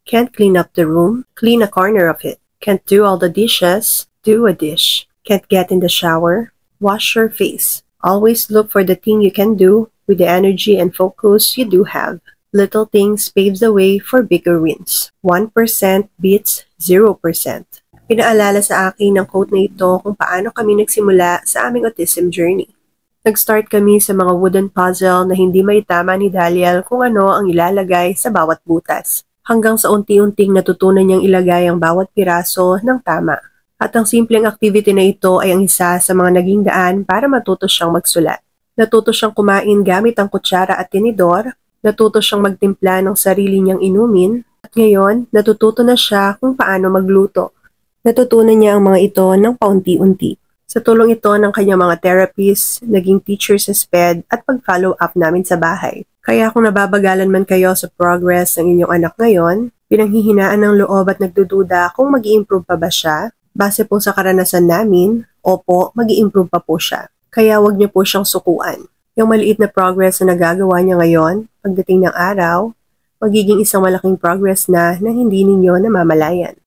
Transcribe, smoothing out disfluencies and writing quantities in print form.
Can't clean up the room? Clean a corner of it. Can't do all the dishes? Do a dish. Can't get in the shower? Wash your face. Always look for the thing you can do with the energy and focus you do have. Little things paves the way for bigger wins. 1% beats 0%. Pinaalala sa akin ng quote na ito kung paano kami nagsimula sa aming autism journey. Nag-start kami sa mga wooden puzzle na hindi maitama ni Daliel kung ano ang ilalagay sa bawat butas. Hanggang sa unti-unting natutunan niyang ilagay ang bawat piraso ng tama. At ang simpleng activity na ito ay ang isa sa mga naging daan para matuto siyang magsulat. Natuto siyang kumain gamit ang kutsara at tinidor, natuto siyang magtimpla ng sarili niyang inumin, at ngayon natututo na siya kung paano magluto. Natutunan niya ang mga ito ng paunti-unti. Sa tulong ito ng kanyang mga therapists, naging teacher sa SPED at pag-follow up namin sa bahay. Kaya kung nababagalan man kayo sa progress ng inyong anak ngayon, pinanghihinaan ng loob at nagdududa kung mag-i-improve pa ba siya, base po sa karanasan namin, opo, mag-i-improve pa po siya. Kaya wag niyo po siyang sukuan. Yung maliit na progress na nagagawa niya ngayon, pagdating ng araw, magiging isang malaking progress na hindi ninyo namamalayan.